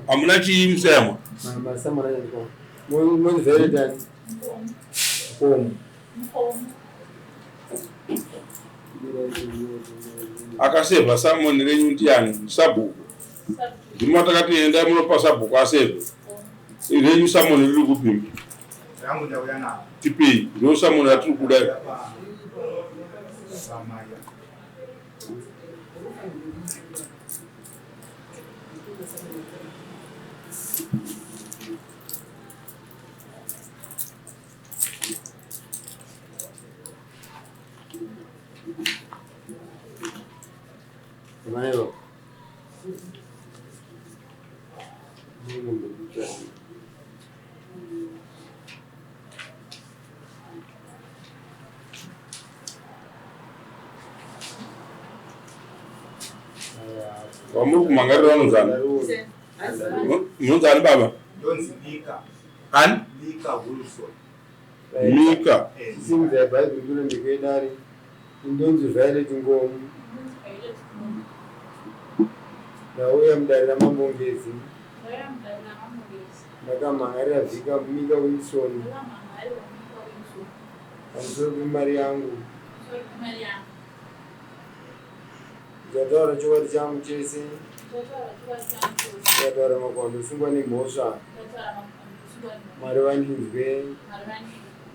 Amuna chimsema. Akaseva samoni renyu ndiani sabuku. Ndimata kati enda munopa sabuku aseve. Renyu samoni riri kupimba. Tipi, ndo samoni atiri kudai. Manero. Kamu kumangarira nuzana. Nuzana baba. An? Mika. Simza Bible dule ndikedari. Indonzi vale tingomu. Nauya mdalira mambongezi. Ndakamhangarira vhika Mika Wilson. Pamusoro pemari yangu. Ndataura chokwadi changu chese. Ndataura makwando sungwa nemhosva. Mwari vandinzwe.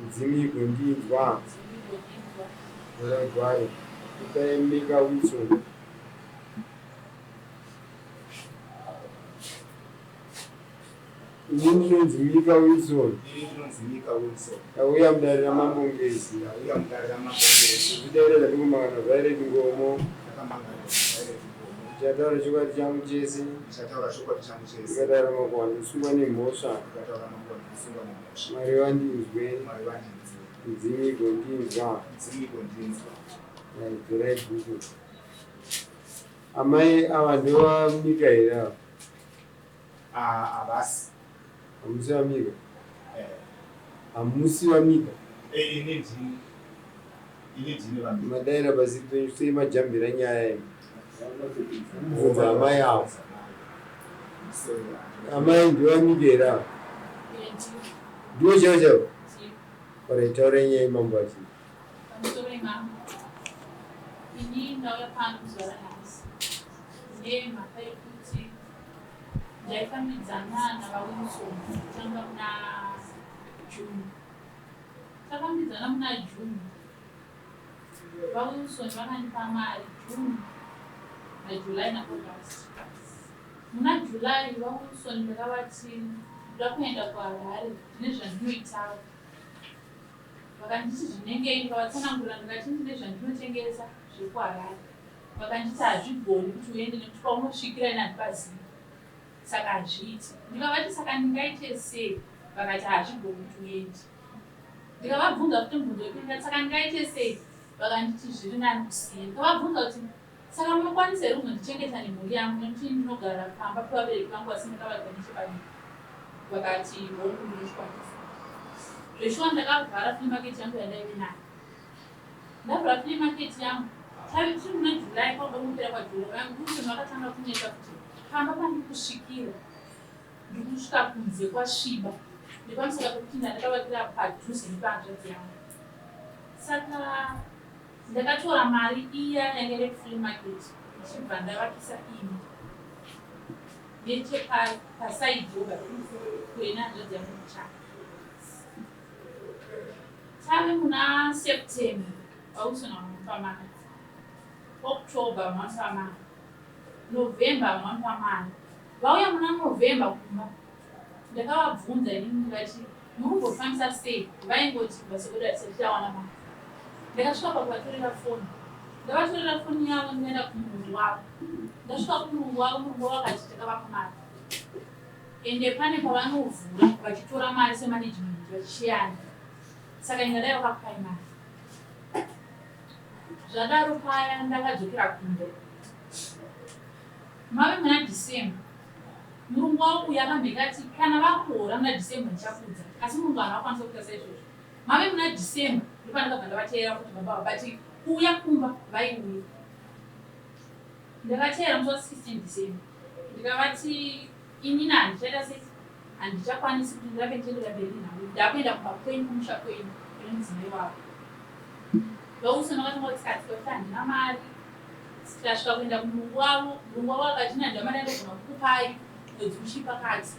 Mudzimi kundinzwa. Ndaraigwai. Itai Mika Wilson. Inini ndinonzi Mika Wilson. Auya mudarira mambongezi. Zvidaira zvatikumangana zvaire tingomo. Ndataura chokwadi changu chese. Ndikataura makwando sungwa nemhosva. Mwari vandinzwe. Mudzimi kundinzwa. Ndaidzirai bhuku. Amai ava ndova Mika here ava? Avasi. Hamusi vaMika? Hamusi vaMika? Ini ndini vaMika. Madaira pasi penyu sei majambira nyaya imi? Mubvunza amai avo. Amai ndivaMika here ava? Ndivo chavo chavo? Taura nyaya imambo achi. Ini ndauya pano kuzora nhasi. Ndemhaka yekuti ndaifambidzana navaWilson kutanga muna June. Takafambidzana muna June. VaWilson vakandipa mari June naJuly naAugust. Muna July vaWilson ndakavati ndoda kuenda kuHarare ndine zvandinoitawo. Vakanditi zvinengei, ndikavatsanangurira ndikati ndine zvandinotengesa zvekuHarare. Vakanditi hazvigoni kuti uende nekuti paunosvikira ina handipazivi. Saka hazviiti. Ndikavati saka ndingaite sei? Vakati hazvigoni kuti uende. Ndikavabvunza kuti mubvunzo wepiri saka ndingaite sei? Vakanditi zviri nani kusiya. Ndikavabvunza kuti saka munokwanisa here kuzondichengeta nemhuri yangu nekuti ndinogara pamba pevabereki vangu asi ndakavadza nechepadivi. Vakati hongu ndinokwanisa. Zveshuwa ndakavhara flea market yangu yandaive nayo. Ndavhara flea market yangu. Tiri muna July kwauda kupera kwaJuly vangu vakatanga kuneta kuti pamba pandikusvikira ndikusvika kunze kwasviba. Nepamusaka pekuti ndakavakira padhuze nepahanzvadzi yangu. Saka ndakatora mari iya yanga iri flea market ndichibva ndavakisa imi nechepasaidhi kure nehanzvadzi yangu muchaka. Tave muna September vaWilson vanomupa mari. October vanomupa mari. November vanomupa mari. Vauya muna November kumba. Ndakavabvunza inini ndikati munombofambisa sei? Vaingoti basa kuda tichawana mari. Ndakasvika pakuvatorera foni. Ndavatorera foni yavo ndikaenda kumurungu wavo. Ndasvika kumurungu wavo, murungu wavo akati takavapa mari. Ende pane pavanovhura vachitora mari semanagement vachiyana. Saka ingadai vakakupai mari. Zvadaro paya ndakadzokera kumba. Mave muna December. Murungu wavo uyu akambenge ati kana vakuhora muna December ndichakudza. Asi murungu haana vakwanisa kuita saizvozvo. Mave muna December ndopandakabva ndavateera kuti baba vabati kuuya kumba vaiuya. Ndakateera musi wa 16 December. ndikavati inini handichaita sei handichakwanisi kuti ndirambe ndichiendera mberi navo ndakuenda kumba kwenyu kumusha kwenyu kune mudzimai wavo ndouso ndakatanga kutikati kuti handina mari tikasvika kuenda kumurungu wavo murungu wavo akati handina mari andogona kukupai mwedzi uchipakati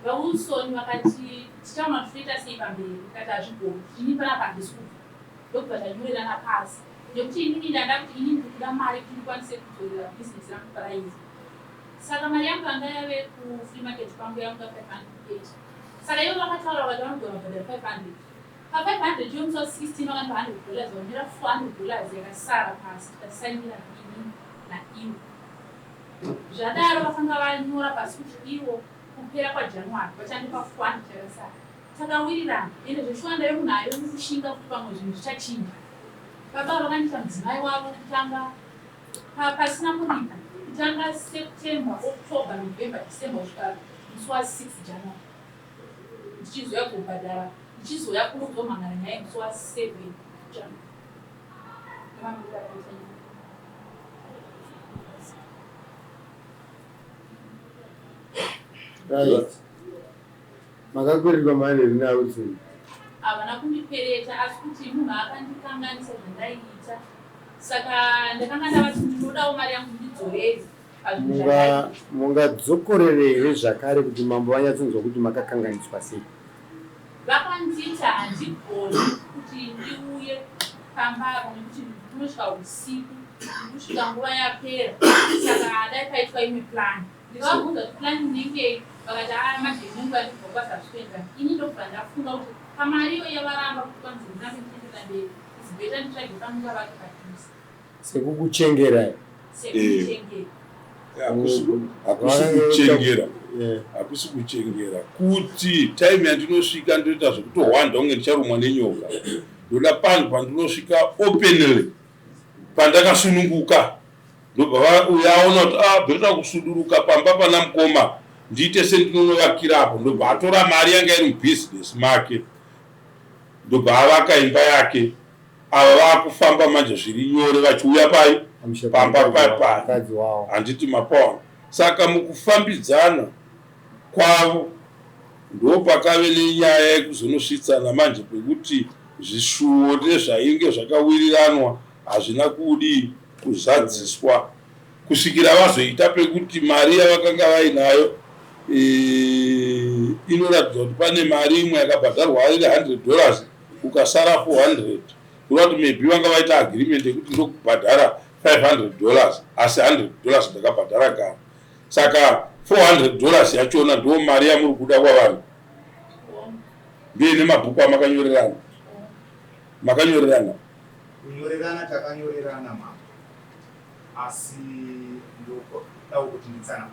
vausoni vakati tichaona kuti toita sei pamberi kati hazvigoni ini panapa handisi kubva ndokubva tanyorerana pasi nekuti inini ndanda kuti inini ndikuda mari kuti ndikwanise kudzorera bhizinesi rangu paraizi. Saka mari yangu anga yave kufree market pangu yangu ya 500. Saka ivo vakataura kuti vanogona kubhadhara 500. Pa 500 yomusi wa16 vakanipa $100 vaonera $400 yakasara pasi tatasainira ini naivo. Zvadaro vakanga vanyora pasi kuti ivo kupera kwaJanuary vachandipa $400 yakasara. Takawirirana ende zveshwanda yomunayo kushinga kuti pamwe zvinhu zvichachinja. Baba vakandiita mudzimai wavo kutanga pasina kuripa kutanga September, October, November, December kusvika musi wa6 January ndichizouya kubhadhara ndichizouya kuzomhangana naye musi wa7 January. Right. Makakurirwa mari rinawo sei? Havana kundipereta asi kuti munhu akandikanganisa zvandaiita. Saka ndakanga ndavati ndinodawo mari yangu ndidzorere. Mungadzokorere here zvakare kuti mambo vanyatsonzwa kuti makakanganiswa sei? Vakandiita handigoni kuti ndiuye pamba nekuti ndinosvika usiku ndinosvika nguva yapera. Saka dai paitwa imwe plan. Ndikavabvunza kuti plan inenge vakati madhemengu andibvokwaza zvikuenda. Ini ndobva ndafunga kuti pamari iyo yavaramba kuti kwanzi ndinambe ndichienda mberi. Izibeta nditsvage panguva vake padhuze. Sekukuchengera. Sekukuchengera. Hakusi kuchengera kuti time yandinosvika ndoita zvekutohwanda unge ndicharumwa nenyoka. Ndoda panhu pandinosvika openly pandakasununguka ndobva uyaona kuti bheta kusuduruka pamba pana mukoma ndiite sendinonovakirapo. Ndobva atora mari yanga iri mubhizinesi make ndobva avaka imba yake. Ava vakufamba manje zviri nyore vachiuya pai pamba pai handiti mapawana. Saka mukufambidzana kwavo ndopakave nenyaya yekuzonosvitsana manje pekuti zvishuwo nezvainge zvakawiriranwa hazvina kudi kuzadziswa kusvikira vazoita pekuti mari yavakanga vainayo inoratidza kuti pane mari imwe yakabhadharwa ari $100 ukasara $400. Kurati maybe vanga vaita agreement yekuti ndokubhadhara $500 asi $100 ndakabhadhara kare. Saka $400 yachona ndo mari yamuri kuda kwavanhu. Ndiye nemabhuku amakanyorerana. Makanyorerana. Kunyorerana takanyorerana mama. Asi ndokudawo kuti nditsana.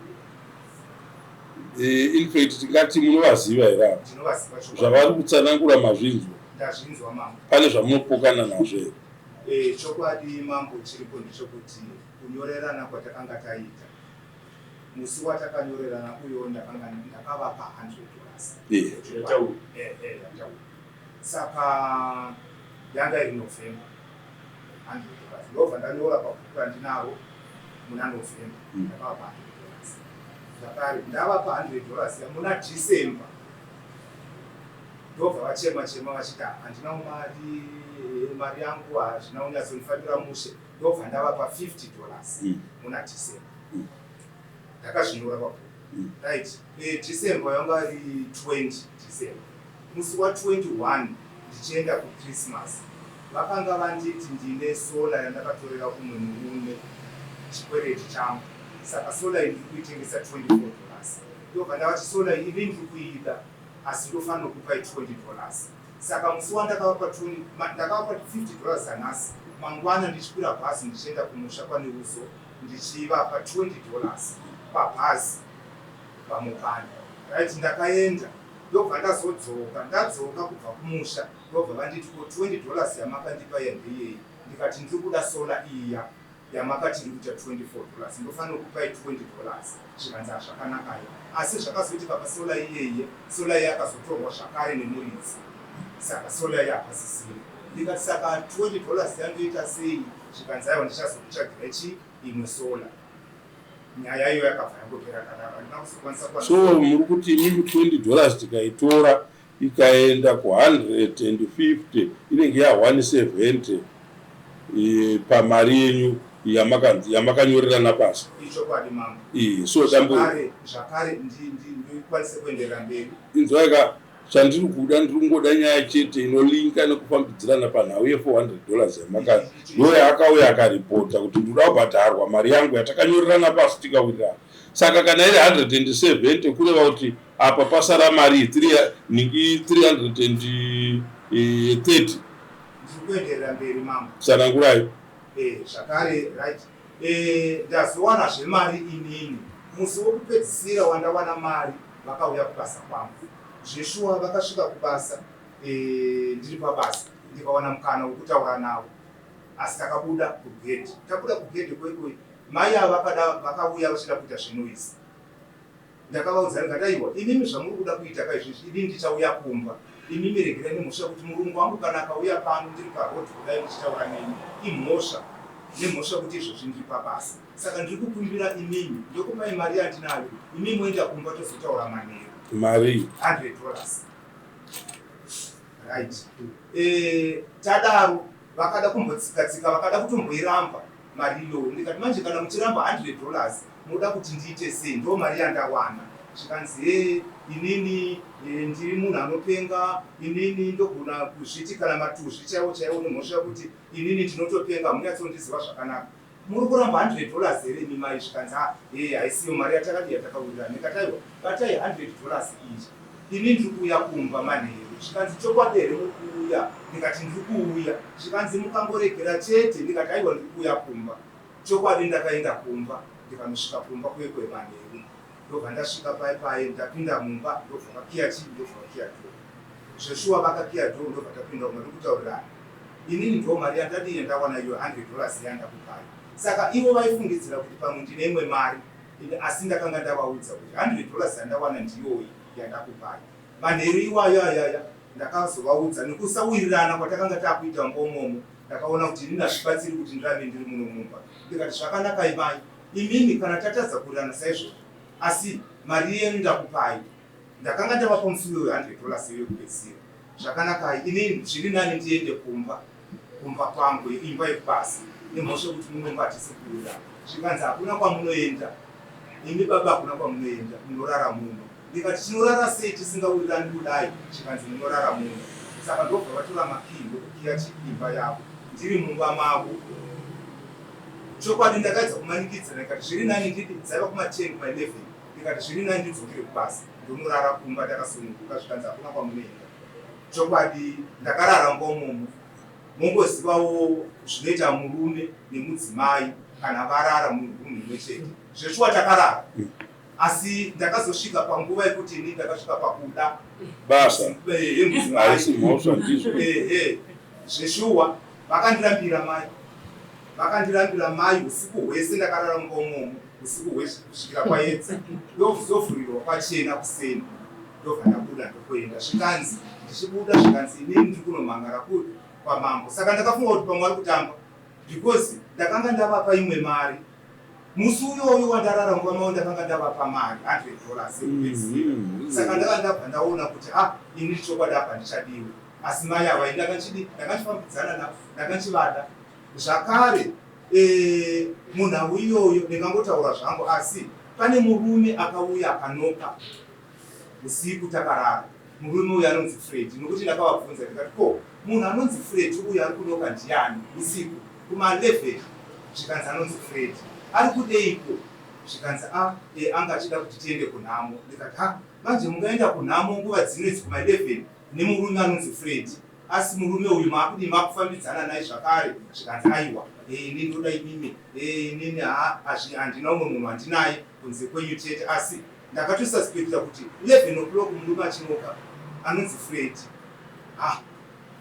In fact tingati munovaziva here. Ndinovaziva zvavari kutsanangura mazvinzwa. Ndazvinzwa mama. Pane zvamunopokana nazvo here. Chokwadi mambo chiripo ndechekuti kunyorerana kwatakanga taita musi watakanyorerana uyo ndakavapa $100. Saka yanga iri November $100. Ndobva ndanyora pabhuku randinaro muna November ndakavapa $100. Zvakare ndavapa $100 muna December ndobva vachema vachiti handina mari yangu hazvina kunyatsondifanira mushe. Ndobva ndavapa $50 muna December. Ndakazvinyora pabhuku. Right. December yanga ari 20 December. Musi wa21 ndichienda kuChristmas. Vakanga vanditi ndine sola yandakatorera kumwe murume chikwereti changu. Saka sola iyi ndiri kuitengesa $24. Ndobva ndavati sola iyi ndiri kuida asi ndofanira kupai $20. Saka musi wandakavapa ndakavapa $50 sanhasi. Mangwana ndichikwira bhazi ndichienda kumusha kwaNeuso ndichivapa $20 pabhazi pamupani. Right, ndakaenda ndobva ndadzoka kubva kumusha ndobva vanditi $20 yamakandipa yandeyei. Ndikati ndiri kuda sola iya yamakati iri kuita $24 ndofanira kupai $20 zvikanzi hazvakanakayo. Asi zvakazoitika pasola iyeye sola iyi akazotorwa zvakare nemuridzi. Saka sola iyi hapasisiri. Ndikati saka $20 yandoita sei zvikanzi aiwa ndichazokutsvagira imwe sola. nyaya iyo yakabva yangopera kadaro handina kuzokwanisa so muri kuti imimi $20 tikaitora ikaenda ku150 inenge ya170 pamari yenyu yamakanyorerana pasi. Ichokwadi mambo. So zvakare ndikwanise kuenderera mberi. Inzwaika chandiri kuda ndiringoda nyaya chete inolinka nekufambidzirana panhau ye$400 yamakati ndoyo akauya akaripota kuti ndinoda kubhadharwa mari yangu yatakanyorerana pasi tikawirirana. Saka kana iri 170 kureva kuti apa pasara mari 330 ndikuenderera mberi mambo. Sanangurayo. Zvakare right. Ndazowana zvemari inini musi wokupedzisira wandawana mari vakauya kubasa kwangu. Zveshuwa vakasvika kubasa ndiri pabasa ndikawana mukana wokutaura navo asi takabuda kugedhi. Tabuda kugedhi kwekwe mai ava vakauya vachida kuita zvinoizvi. Ndakavaudza ndikati aiwa inimi zvamuri kuda kuita kaizvizvi ini ndichauya kumba. Inimi regerai nemhosva kuti murungu wangu kana akauya pano ndiri parodhi kudai ndichitaura neni imhosva nemhosva kuti izvozvi ndiri pabasa. Saka ndiri kukumbira inimi ndokupai mari yandinayo inimi moenda kumba tozotaura manheru. Mari $100 right. Tadaro vakada kumbotsika vakada kutomboiramba mari iyoyo ndikati manje kana muchiramba $100 munoda kuti ndiite sei ndo mari yandawana. Zvikanzi inini ndiri munhu anopenga inini ndogona kuzviti kana matuzvi chaiwo chaiwo nemhosva kuti inini ndinotopenga munyatsondiziva zvakanaka muri kuramba $100 here imi mai. Zvikanzi haisiyo mari yatakadi yatakawirira ndikataiwa batai $100 izvi ini ndiri kuuya kumba manheru. Zvikanzi chokwadi here muri kuuya ndikati ndiri kuuya. Zvikanzi mukangoregera chete ndikati aiwa ndiri kuuya kumba. Chokwadi ndakaenda kumba ndikanosvika kumba kwekwe manheru ndobva ndasvika pai ndapinda mumba ndobva vakiya chii ndobva vakiya dhoo. Zveshuwa vakakiya dhoo ndobva tapinda umwe ndokutaurirana inini ndo mari yandadiye ndawana iyo $100 yandakupai. Saka ivo vaifungidzira kuti pamwe ndine imwe mari asi ndakanga ndavaudza kuti $100 yandawana ndiyoyi yandakupai. Manheru iwayo ayaya ndakazovaudza nekusawirirana kwatakanga takuita ngomomo ndakaona kuti ini ndazvibatsiri kuti ndirave ndiri muno mumba. Ndikati zvakanaka imai imimi kana tatadza kurirana saizvozvo asi mari yenu ndakupai ndakanga ndavapa musuwo $100 yekupedzisira. Zvakanaka inini zviri nani ndiende kumba kwangu imba yekubasa nemhosva kuti munomba hatisi kuwira. Zvikanzi hakuna kwamunoenda imi baba hakuna kwamunoenda munorara muno. Ndikati tinorara sei tisingawirirani kudai. Zvikanzi munorara muno. Saka ndobva vatora makii ndokukiya imba yavo ndiri mumba mavo. Chokwadi ndakaedza kumanikidzana ndikati zviri nani nditi dzaiva kuma10 kuma11 ndikati zviri nani ndidzokere kubasa ndonorara kumba ndakasununguka. Zvikanzi hakuna kwamunoenda. Chokwadi ndakarara ngomomo. Mongozivawo zvinoita murume nemudzimai kana varara munhu imwe chete. Zveshuwa takarara asi ndakazosvika panguva yekuti ini ndakasvika pakuda basa haisi mhosva ndizvo. Zveshuwa vakandirambira mai usiku hwese ndakarara ngomomo usiku hwese kusvikira kwaedza ndovhurirwa kwachena kuseni ndobva ndabuda ndokuenda. Zvikanzi ndichibuda zvikanzi inini ndiri kunomhangara pamambo. Saka ndakafunga kuti pamwe vari kutamba because ndakanga ndavapa imwe mari musi uyoyo wandarara nguva mao ndakanga ndavapa mari $100 yekupedzisira. Saka ndakandabva ndaona kuti ini chokwadi apa ndichadiwe asi mai ava ndakachifambidzana navo ndakachivada. Zvakare munhau iyoyo ndingangotaura zvangu asi pane murume akauya akanoka usiku takarara. Murume uyu anonzi Fred nokuti ndakavabvunza ndikati ko munhu anonzi Fred uyu ari kunoka ndiani usiku kuma11. Zvikanzi anonzi Fred ari kudeiko. Zvikanzi anga achida kuti tiende kunhamo. Ndikati manje mungaenda kunhamo nguva dzinodzi kuma11 nemurume anonzi Fred asi murume uyu maakudi makufambidzana naye zvakare. Zvikanzi aiwa ini ndoda imimi inini handina umwe munhu handinaye kunze kwenyu chete asi ndakatosaspekta kuti 11 o'clock murume achinoka anonzi Fred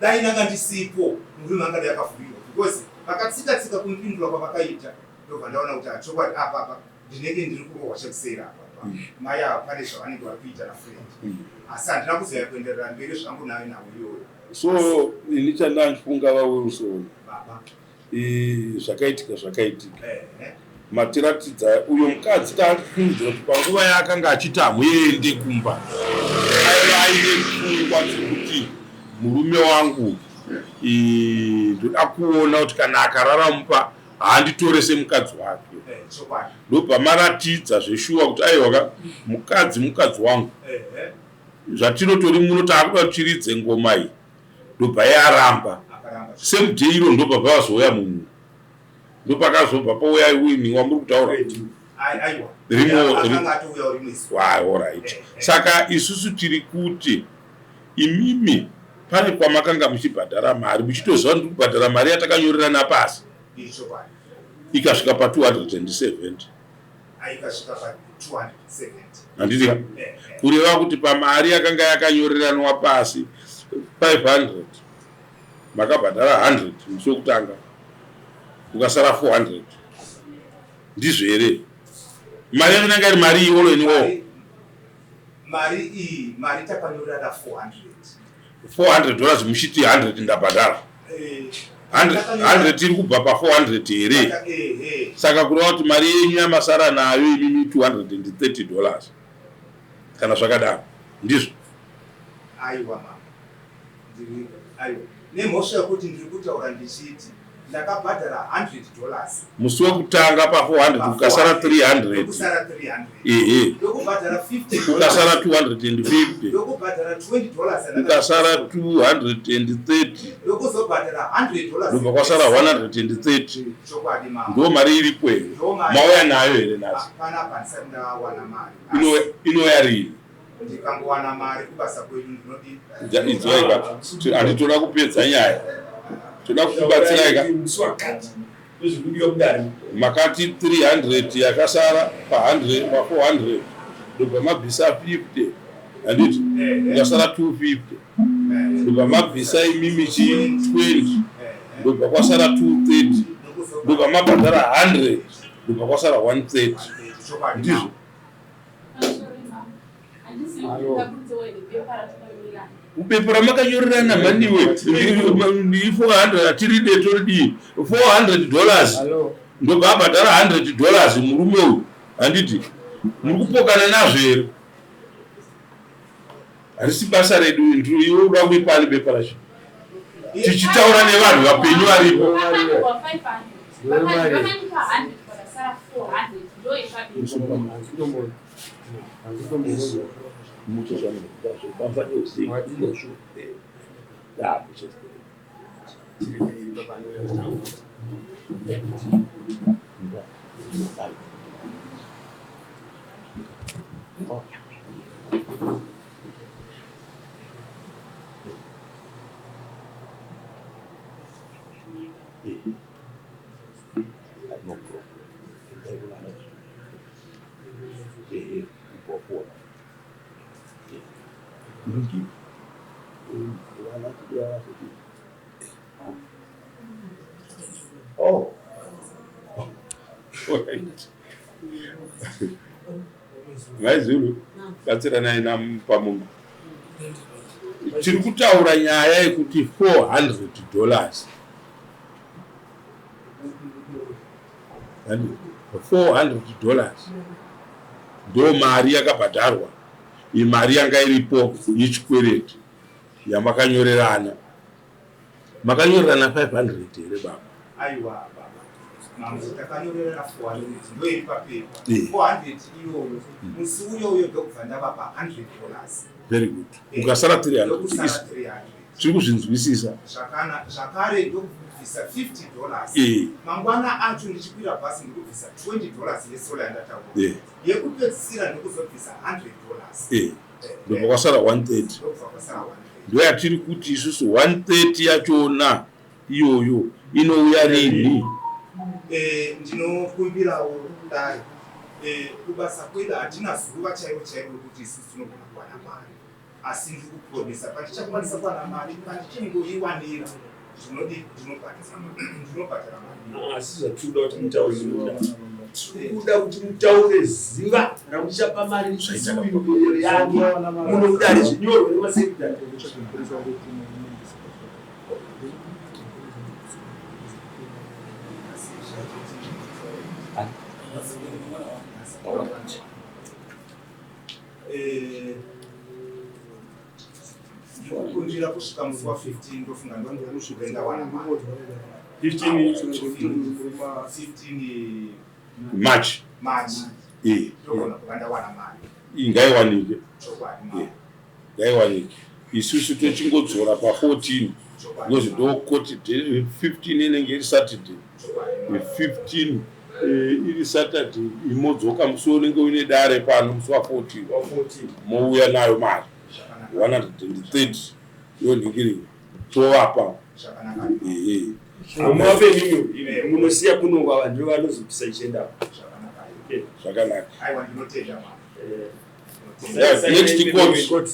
dai nanga ndisipo murume anga yakavhurirwa because vakatsika kumupindura kwavakaita ndobva ndaona kuti chokwadi apa ndinenge ndiri kurohwa chekusera apa mai ava pane zvavanenge vari kuita naFred asi handina kuzoya kuenderera mberi zvangu nayo nawo iyoyo. So ini chandandifunga vaWilson baba zvakaitika matiratidza uyo mukadzi takufungidzira kuti panguva yaakanga achiti hamuende kumba aiva aine pfungwa dzekuti murume wangu ndoda kuona kuti kana akararamupa handitore semukadzi wake ndobvamaratidza zveshuwa kuti aiwaka mukadzi wangu zvatinotori muno taakuda kuchiridze ngoma iyi ndobva yaramba semudhei iro ndobva pavazouya munhu ndopakazobva pauya iwini wamuri kutaura right. Saka isusu tiri kuti imimi pane kwamakanga muchibhadhara mari muchitoziva kuti kubhadhara mari yatakanyorerana pasi ikasvika pa270 handiti kureva kuti pamari yakanga yakanyoreranwa pasi 500 makabhadhara 100 musi wekutanga ukasara 400 ndizvo here mari yakananga iri mari iwoloiniwo mari takanyorerana $400 muchiti 100 ndabhadhara 100 iri kubva pa400 here saka kureva kuti mari yenyu yamasara nayo imimi $230 kana zvakadaro ndizvo aiwa nemhosva yekuti ndiri kutaura ndichiti ndakabhadhara $100 musi wekutanga pa400 ukasara 300 ndokubhadhara 50 ukasara 250 ndokubhadhara $20 ukasara 230 ndokuzobhadhara $100 ndobva kwasara 130 chokwadi mama ndo mari iripo here mauya nayo here nazi pana panisa ndawana mari inoya rini ndikangowana mari kubasa kwedu ndinodi idzwaika handitoda kupedza nyaya toda kukubatsiraika makati 300 yakasara pa400 ndobva mabvisa 50 handiti ukasara 250 ndobva mabvisa imimi chi20 ndobva kwasara 230 ndobva mabhadhara 100 ndobva kwasara 130 ndizvo upepo ramakanyorerana maniwe $400 atiride toridii $400 ndobva abhadhara $100 murume uyu handiti muri kupokana nazvo here harisi basa redu iwe uda kuipani bepa racho tichitaura nevanhu vapenyu varipo mucho Oh. Maizulu batsirana ina pamungu tiri kutaura nyaya yekuti $400 $400 ndo mari yakabhadharwa imari yanga iripo yechikwereti yamakanyorerana 500 here baba aiwa baba mambo takanyorerana 400 ndo iri papepa 400 iyoyo musi uyoyo ndokubva ndava pa$100 very good ukasara 300 tiri kuzvinzwisisa zvakare ndokubvisa $50 mangwana acho ndichikwira bhasi ndikubvisa $20 yesola yandataura yekupedzisira ndokuzobvisa $100 ndobva kwasara 130 ndo yatiri kuti isusu 130 yachona iyoyo inouya rini ndinokumbirawo dai kubasa kwedu hatina zuva chairo kuti isusu tinogona kuwana mari asi ndiri kupromisa pandichakwanisa kuwana mari pandichingoiwanira ndinobhadhara mari asi zvatiuda kuti mutaure kuda kuti mutaure ziva ramuchapa mari zvaitakapere yake munokuda rezvinyorwa nemasekitari kunjira kusvika musi wa15 ndofunga ndondokusvikaenda wana mari 15 March ndogona kuva ndawana mari ingaiwanike chokwadi ngaiwanike isusu tichingodzora pa14 because ndokoti 15 inenge iri Saturday 15 iri Saturday imodzoka musi unenge uine dare pano musi wa14 mouya nayo mari 130 yoningiriwa tovapa amaveni munosiya kunongwa vanhu vanozopisa ichienda zvakanaka. aiwa ndinotenda mari Next quote.